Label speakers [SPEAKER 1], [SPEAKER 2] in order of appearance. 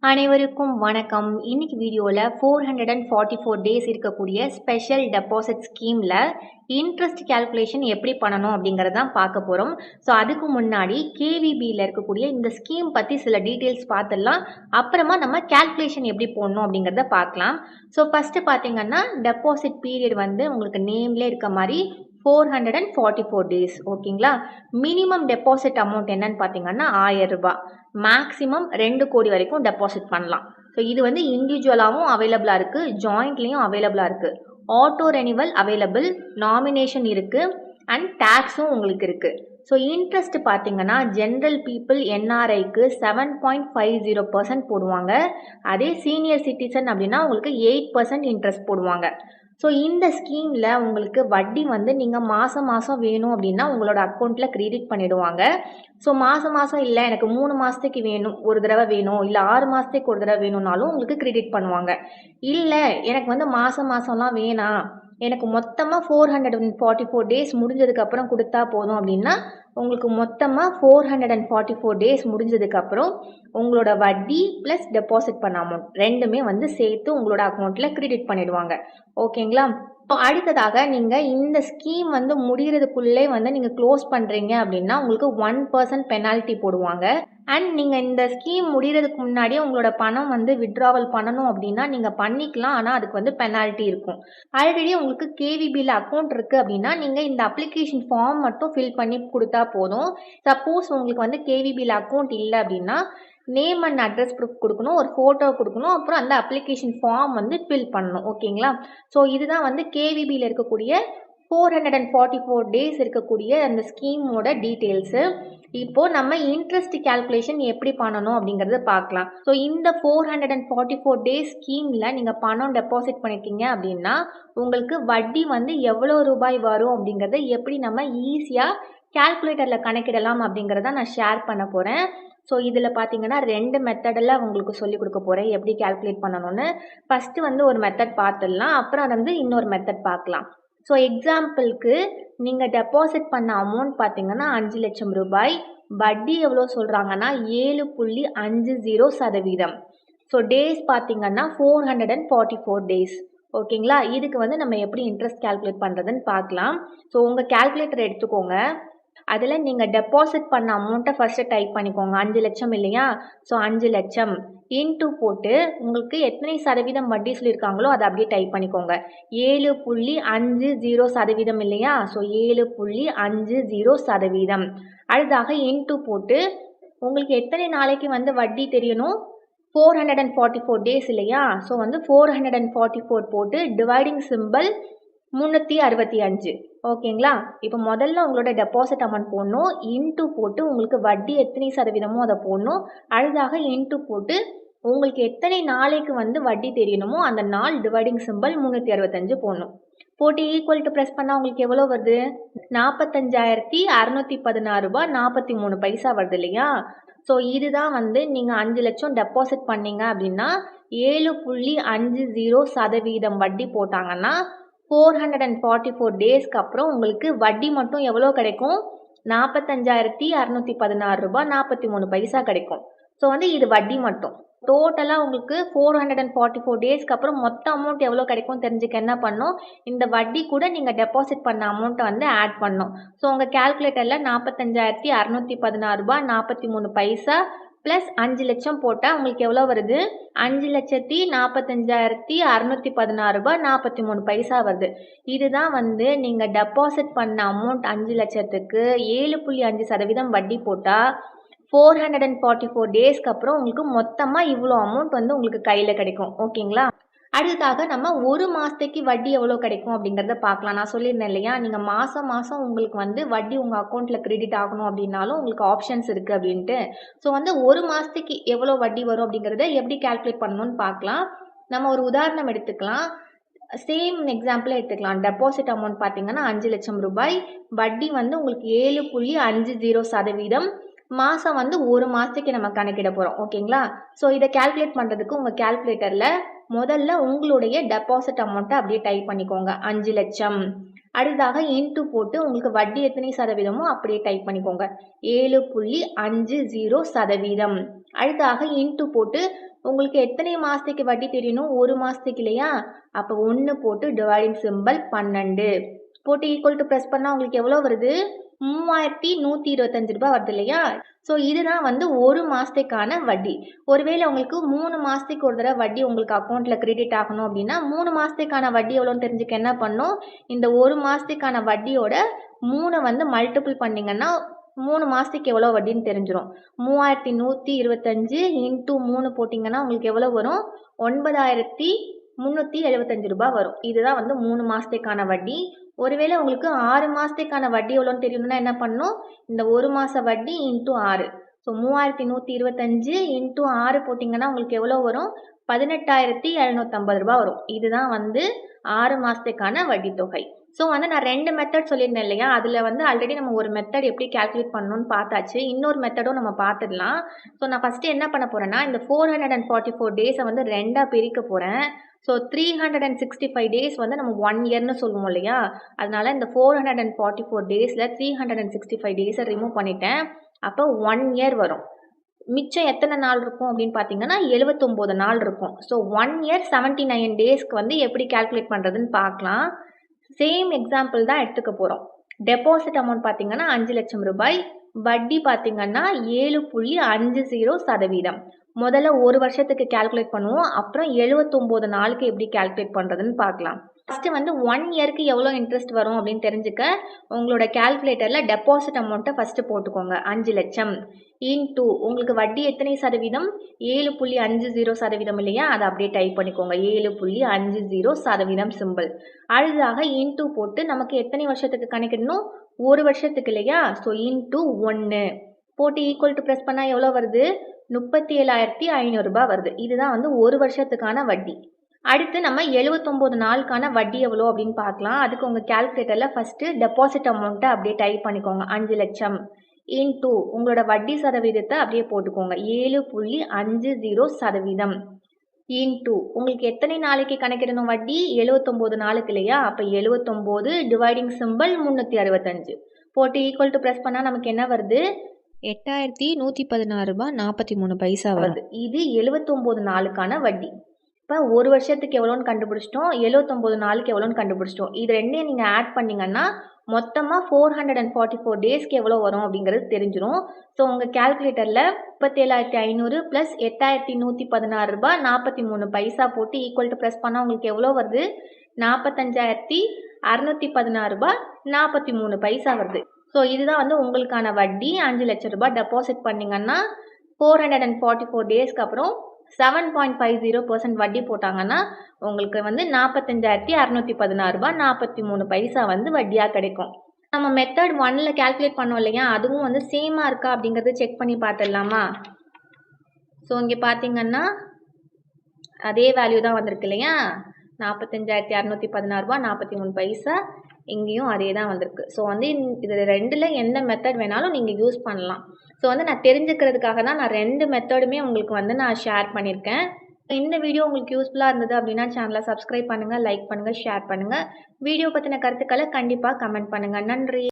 [SPEAKER 1] அனைவருக்கும் வணக்கம். இன்னைக்கு வீடியோல 444 டேஸ் இருக்கக்கூடிய ஸ்பெஷல் டெபாசிட் ஸ்கீம்ல இன்ட்ரெஸ்ட் கால்குலேஷன் எப்படி பண்ணணும் அப்படிங்கறத தான் பார்க்க போறோம். ஸோ அதுக்கு முன்னாடி கேவிபியில் இருக்கக்கூடிய இந்த ஸ்கீம் பத்தி சில டீட்டெயில்ஸ் பார்த்துடலாம். அப்புறமா நம்ம கால்குலேஷன் எப்படி போடணும் அப்படிங்கறத பார்க்கலாம். ஸோ ஃபர்ஸ்ட் பார்த்தீங்கன்னா டெபாசிட் பீரியட் வந்து உங்களுக்கு நேம்ல இருக்க மாதிரி 444 டேஸ். ஓகேங்களா. மினிமம் டெபாசிட் அமௌண்ட் என்னன்னு பார்த்தீங்கன்னா 1000 ரூபாய். மேக்ஸிமம் 2 கோடி வரைக்கும் டெபாசிட் பண்ணலாம். ஸோ இது வந்து இண்டிவிஜுவலாகவும் அவைலபிளாக இருக்குது, ஜாயிண்ட்லேயும் அவைலபிளாக இருக்குது. ஆட்டோ ரெனிவல் அவைலபிள், நாமினேஷன் இருக்குது அண்ட் டேக்ஸும் உங்களுக்கு இருக்குது. ஸோ இன்ட்ரெஸ்ட் பார்த்தீங்கன்னா ஜென்ரல் பீப்புள் என்ஆர்ஐக்கு 7.50% போடுவாங்க. அதே சீனியர் சிட்டிசன் அப்படின்னா உங்களுக்கு 8% இன்ட்ரெஸ்ட் போடுவாங்க. ஸோ இந்த ஸ்கீமில் உங்களுக்கு வட்டி வந்து நீங்கள் மாதம் மாதம் வேணும் அப்படின்னா உங்களோட அக்கௌண்ட்டில் கிரெடிட் பண்ணிவிடுவாங்க. ஸோ மாதம் இல்லை எனக்கு 3 மாதத்துக்கு வேணும், ஒரு தடவை வேணும், இல்லை 6 மாதத்துக்கு ஒரு தடவை வேணும்னாலும் உங்களுக்கு கிரெடிட் பண்ணுவாங்க. இல்லை எனக்கு வந்து மாதம்லாம் வேணாம், எனக்கு மொத்தமாக 444 டேஸ் முடிஞ்சதுக்கப்புறம் கொடுத்தா போதும் அப்படின்னா உங்களுக்கு மொத்தமாக 444 டேஸ் முடிஞ்சதுக்கப்புறம் உங்களோட வட்டி ப்ளஸ் டெபாசிட் பண்ண அமௌண்ட் ரெண்டுமே வந்து சேர்த்து உங்களோட அக்கௌண்ட்டில் கிரெடிட் பண்ணிடுவாங்க. ஓகேங்களா. அடுத்ததாக நீங்கள் இந்த ஸ்கீம் வந்து முடிகிறதுக்குள்ளே வந்து நீங்கள் க்ளோஸ் பண்ணுறீங்க அப்படின்னா உங்களுக்கு 1% பெனால்ட்டி போடுவாங்க. அண்ட் நீங்கள் இந்த ஸ்கீம் முடிகிறதுக்கு முன்னாடியே உங்களோட பணம் வந்து வித்ட்ராவல் பண்ணணும் அப்படின்னா நீங்கள் பண்ணிக்கலாம். ஆனால் அதுக்கு வந்து பெனால்ட்டி இருக்கும். ஆல்ரெடி உங்களுக்கு கேவிபியில் அக்கௌண்ட் இருக்குது அப்படின்னா நீங்கள் இந்த அப்ளிகேஷன் ஃபார்ம் மட்டும் ஃபில் பண்ணி கொடுத்தா போதும். சப்போஸ் உங்களுக்கு வந்து கேவிபியில் அக்கௌண்ட் இல்லை அப்படின்னா நேம் அண்ட் அட்ரஸ் ப்ரூஃப் கொடுக்கணும், ஒரு ஃபோட்டோ கொடுக்கணும், அப்புறம் அந்த அப்ளிகேஷன் ஃபார்ம் வந்து ஃபில் பண்ணணும். ஓகேங்களா. ஸோ இதுதான் வந்து கேவிபியில் இருக்கக்கூடிய 444 டேஸ் இருக்கக்கூடிய அந்த ஸ்கீமோட டீட்டெயில்ஸு. இப்போது நம்ம இன்ட்ரெஸ்ட் கால்குலேஷன் எப்படி பண்ணணும் அப்படிங்கிறத பார்க்கலாம். ஸோ இந்த 444 டேஸ் ஸ்கீமில் நீங்கள் பணம் டெபாசிட் பண்ணியிருக்கீங்க அப்படின்னா உங்களுக்கு வட்டி வந்து எவ்வளோ ரூபாய் வரும் அப்படிங்கிறத எப்படி நம்ம ஈஸியாக கால்குலேட்டரில் கணக்கிடலாம் அப்படிங்கிறத நான் ஷேர் பண்ண போகிறேன். ஸோ இதில் பார்த்தீங்கன்னா 2 மெத்தடில் உங்களுக்கு சொல்லிக் கொடுக்க போகிறேன் எப்படி கால்குலேட் பண்ணணும்னு. ஃபஸ்ட்டு வந்து ஒரு மெத்தட் பார்த்துடலாம், அப்புறம் வந்து இன்னொரு மெத்தட் பார்க்கலாம். ஸோ எக்ஸாம்பிளுக்கு நீங்கள் டெபாசிட் பண்ண அமௌண்ட் பார்த்தீங்கன்னா 5 லட்சம் ரூபாய். வட்டி எவ்வளோ சொல்கிறாங்கன்னா 7.50%. ஸோ டேஸ் பார்த்தீங்கன்னா 444 டேஸ். ஓகேங்களா. இதுக்கு வந்து நம்ம எப்படி இன்ட்ரெஸ்ட் கால்குலேட் பண்ணுறதுன்னு பார்க்கலாம். ஸோ உங்கள் கால்குலேட்டர் எடுத்துக்கோங்க. அதில் நீங்கள் டெபாசிட் பண்ண அமௌண்ட்டை ஃபஸ்ட்டு டைப் பண்ணிக்கோங்க. 5 லட்சம் இல்லையா. ஸோ 5 லட்சம் இன்ட்டு போட்டு உங்களுக்கு எத்தனை சதவீதம் வட்டி சொல்லியிருக்காங்களோ அதை அப்படியே டைப் பண்ணிக்கோங்க. 7.50% இல்லையா. ஸோ 7.50%. அடுத்தாக இன்ட்டு போட்டு உங்களுக்கு எத்தனை நாளைக்கு வந்து வட்டி தெரியணும், 444 டேஸ் இல்லையா. ஸோ வந்து 444 போட்டு டிவைடிங் சிம்பிள் 365. ஓகேங்களா. இப்போ முதல்ல உங்களோட டெபாசிட் அமௌண்ட் போடணும், இன்ட்டு போட்டு உங்களுக்கு வட்டி எத்தனை சதவீதமோ அதை போடணும். அடுத்தாக இன்ட்டு போட்டு உங்களுக்கு எத்தனை நாளைக்கு வந்து வட்டி தெரியணுமோ அந்த நாள் டிவைடிங் சிம்பிள் 365 போடணும். போட்டு ஈக்குவல் டு ப்ரெஸ் பண்ணால் உங்களுக்கு எவ்வளோ வருது, 45,616 ரூபாய் 43 பைசா வருது இல்லையா. ஸோ இதுதான் வந்து நீங்கள் 5 லட்சம் டெபாசிட் பண்ணீங்க அப்படின்னா 7.50% வட்டி போட்டாங்கன்னா 444 டேஸ்க்கு அப்புறம் உங்களுக்கு வட்டி மட்டும் எவ்வளோ கிடைக்கும், 45,616 ரூபாய் 43 பைசா கிடைக்கும். ஸோ வந்து இது வட்டி மட்டும். டோட்டலாக உங்களுக்கு 444 டேஸ்க்கு அப்புறம் மொத்த அமௌண்ட் எவ்வளோ கிடைக்கும் தெரிஞ்சுக்க என்ன பண்ணணும், இந்த வட்டி கூட நீங்கள் டெபாசிட் பண்ண அமௌண்ட்டை வந்து ஆட் பண்ணணும். ஸோ உங்கள் கால்குலேட்டரில் 45,616 ரூபாய் 43 பைசா ப்ளஸ் 5 லட்சம் போட்டால் உங்களுக்கு எவ்வளோ வருது, 5,45,616 ரூபாய் 43 பைசா வருது. இதுதான் வந்து நீங்கள் டெபாசிட் பண்ண அமௌண்ட் 5 லட்சத்துக்கு 7.5% வட்டி போட்டால் 444 டேஸ்க்கு அப்புறம் உங்களுக்கு மொத்தமாக இவ்வளோ அமௌண்ட் வந்து உங்களுக்கு கையில் கிடைக்கும். ஓகேங்களா. அடுத்ததாக நம்ம ஒரு மாதத்துக்கு வட்டி எவ்வளோ கிடைக்கும் அப்படிங்கிறத பார்க்கலாம். நான் சொல்லியிருந்தேன் இல்லையா, நீங்கள் மாதம் உங்களுக்கு வந்து வட்டி உங்கள் அக்கௌண்ட்டில் கிரெடிட் ஆகணும் அப்படின்னாலும் உங்களுக்கு ஆப்ஷன்ஸ் இருக்குது அப்படின்ட்டு. ஸோ வந்து ஒரு மாதத்துக்கு எவ்வளோ வட்டி வரும் அப்படிங்கிறத எப்படி கால்குலேட் பண்ணணும்னு பார்க்கலாம். நம்ம ஒரு உதாரணம் எடுத்துக்கலாம். சேம் எக்ஸாம்பிளே எடுத்துக்கலாம். டெபாசிட் அமௌண்ட் பார்த்தீங்கன்னா 5 லட்சம் ரூபாய். வட்டி வந்து உங்களுக்கு 7.50%. மாதம் வந்து ஒரு மாதத்துக்கு நம்ம கணக்கிட போகிறோம். ஓகேங்களா. ஸோ இதை கால்குலேட் பண்ணுறதுக்கு உங்கள் கால்குலேட்டரில் முதல்ல உங்களுடைய டெபாசிட் அமௌண்ட்டை அப்படியே டைப் பண்ணிக்கோங்க, 5 லட்சம். அடுத்ததாக இன்ட்டு போட்டு உங்களுக்கு வட்டி எத்தனை சதவீதமோ அப்படியே டைப் பண்ணிக்கோங்க, 7.50%. அடுத்ததாக இன்ட்டு போட்டு உங்களுக்கு எத்தனை மாதத்துக்கு வட்டி தெரியணும்? 1 மாதத்துக்கு இல்லையா? அப்போ 1 போட்டு டிவைடிங் சிம்பல் 12 போட்டு ஈக்குவல் டு ப்ரெஸ் பண்ணால் உங்களுக்கு எவ்வளோ வருது? 3125 ரூபாய் வருது இல்லையா? ஸோ இதுதான் வந்து 1 மாதத்துக்கான வட்டி. ஒருவேளை உங்களுக்கு 3 மாதத்துக்கு ஒரு தடவை வட்டி உங்களுக்கு அக்கௌண்ட்டில் கிரெடிட் ஆகணும் அப்படின்னா 3 மாதத்துக்கான வட்டி எவ்வளோன்னு தெரிஞ்சுக்க என்ன பண்ணும்? இந்த 1 மாதத்துக்கான வட்டியோட 3 வந்து மல்டிபிள் பண்ணிங்கன்னா 3 மாதத்துக்கு எவ்வளோ வட்டின்னு தெரிஞ்சிடும். 3125 இன்ட்டு 3 போட்டிங்கன்னா உங்களுக்கு எவ்வளோ வரும்? 9375 ரூபாய் வரும். இதுதான் வந்து 3 மாதத்துக்கான வட்டி. ஒருவேளை உங்களுக்கு 6 மாதத்துக்கான வட்டி எவ்வளோன்னு தெரியணும்னா என்ன பண்ணணும்? இந்த 1 மாத வட்டி இன்ட்டு 6. ஸோ 3125 இன்ட்டு 6 போட்டிங்கன்னா உங்களுக்கு எவ்வளோ வரும்? 18,750 ரூபாய் வரும். இதுதான் வந்து 6 மாதத்துக்கான வட்டி தொகை. ஸோ வந்து நான் 2 மெத்தட் சொல்லியிருந்தேன் இல்லையா? அதில் வந்து ஆல்ரெடி நம்ம ஒரு மெத்தட் எப்படி கால்குலேட் பண்ணணும்னு பார்த்தாச்சு. இன்னொரு மெத்தடும் நம்ம பார்த்துடலாம். ஸோ நான் ஃபஸ்ட்டு என்ன பண்ண போகிறேன்னா, இந்த 444 டேஸை வந்து 2ஆ பிரிக்க போகிறேன். ஸோ 365 டேஸ் வந்து நம்ம 1 இயர்னு சொல்லுவோம் இல்லையா? அதனால இந்த 444 டேஸில் 365 டேஸை ரிமூவ் பண்ணிட்டேன். அப்போ 1 இயர் வரும். மிச்சம் எத்தனை நாள் இருக்கும் அப்படின்னு பார்த்தீங்கன்னா 79 நாள் இருக்கும். ஸோ 1 இயர் 79 டேஸ்க்கு வந்து எப்படி கால்குலேட் பண்ணுறதுன்னு பார்க்கலாம். சேம் எக்ஸாம்பிள் தான் எடுத்துக்க போகிறோம். டெபாசிட் அமௌண்ட் பார்த்தீங்கன்னா 5 லட்சம் ரூபாய். வட்டி பார்த்தீங்கன்னா 7.50%. முதல்ல ஒரு வருஷத்துக்கு கால்குலேட் பண்ணுவோம். அப்புறம் 79 நாளுக்கு எப்படி கால்குலேட் பண்ணுறதுன்னு பார்க்கலாம். ஃபஸ்ட்டு வந்து 1 இயருக்கு எவ்வளோ இன்ட்ரெஸ்ட் வரும் அப்படின்னு தெரிஞ்சுக்க உங்களோட கால்குலேட்டரில் டெபாசிட் அமௌண்ட்டை ஃபஸ்ட்டு போட்டுக்கோங்க. 5 லட்சம் இன்டூ உங்களுக்கு வட்டி எத்தனை சதவீதம்? 7.50% இல்லையா? அதை அப்படியே டைப் பண்ணிக்கோங்க. 7.50% சிம்பிள். அடுத்ததாக இன்டூ போட்டு நமக்கு எத்தனை வருஷத்துக்கு கணக்கிடணும்? 1 வருஷத்துக்கு இல்லையா? ஸோ இன்டூ 1 போட்டு ஈக்குவல் டு ப்ரெஸ் பண்ணால் எவ்வளோ வருது? 37,500 ரூபாய் வருது. இதுதான் வந்து 1 வருஷத்துக்கான வட்டி. அடுத்து நம்ம 79 நாளுக்கான வட்டி எவ்வளோ அப்படின்னு பார்க்கலாம். அதுக்கு உங்கள் கால்குலேட்டரில் ஃபஸ்ட்டு டெபாசிட் அமௌண்ட்டை அப்படியே டைப் பண்ணிக்கோங்க. 5 லட்சம் இன்டூ உங்களோட வட்டி சதவீதத்தை அப்படியே போட்டுக்கோங்க. 7.50% இன்டூ உங்களுக்கு எத்தனை நாளைக்கு கணக்கிடணும் வட்டி? 79 நாளுக்கு இல்லையா? அப்போ 79 டிவைடிங் சிம்பிள் 365 போட்டு ஈக்குவல் டு ப்ரெஸ் பண்ணால் நமக்கு என்ன வருது?
[SPEAKER 2] 8,116 ரூபாய் 43 பைசா வருது.
[SPEAKER 1] இது 79 நாளுக்கான வட்டி. இப்போ ஒரு வருஷத்துக்கு எவ்வளோன்னு கண்டுபிடிச்சிட்டோம், 79 நாளுக்கு எவ்வளோன்னு கண்டுபிடிச்சிட்டோம். இது ரெண்டையும் நீங்கள் ஆட் பண்ணிங்கன்னா மொத்தமாக 444 டேஸ்க்கு எவ்வளோ வரும் அப்படிங்கிறது தெரிஞ்சிடும். ஸோ உங்கள் கால்குலேட்டரில் 37,500 ப்ளஸ் 8,116 ரூபாய் 43 பைசா போட்டு ஈக்குவல் டு ப்ரெஸ் பண்ணால் உங்களுக்கு எவ்வளோ வருது? 45,616 ரூபாய் 43 பைசா வருது. ஸோ இதுதான் வந்து உங்களுக்கான வட்டி. 5 லட்சம் ரூபாய் டெபாசிட் பண்ணிங்கன்னா 444 டேஸ்க்கு அப்புறம் 7.50% வட்டி போட்டாங்கன்னா உங்களுக்கு வந்து 45,616 ரூபாய் 43 பைசா வந்து வட்டியாக கிடைக்கும். நம்ம மெத்தட் 1ல் கால்குலேட் பண்ணோம் இல்லையா? அதுவும் வந்து சேமாக இருக்கா அப்படிங்கிறது செக் பண்ணி பார்த்துடலாமா? ஸோ இங்கே பார்த்தீங்கன்னா அதே வேல்யூ தான் வந்திருக்கு இல்லையா? 45,616 ரூபாய் 43 பைசா. இங்கேயும் அதே தான் வந்திருக்கு. ஸோ வந்து இது 2ல் எந்த மெத்தட் வேணாலும் நீங்கள் யூஸ் பண்ணலாம். ஸோ வந்து நான் தெரிஞ்சுக்கிறதுக்காக தான் நான் 2 மெத்தடுமே உங்களுக்கு வந்து நான் ஷேர் பண்ணியிருக்கேன். இந்த வீடியோ உங்களுக்கு யூஸ்ஃபுல்லாக இருந்தது அப்படின்னா சேனலை சப்ஸ்கிரைப் பண்ணுங்கள், லைக் பண்ணுங்கள், ஷேர் பண்ணுங்கள். வீடியோ பற்றின கருத்துக்களை கண்டிப்பாக கமெண்ட் பண்ணுங்கள். நன்றி.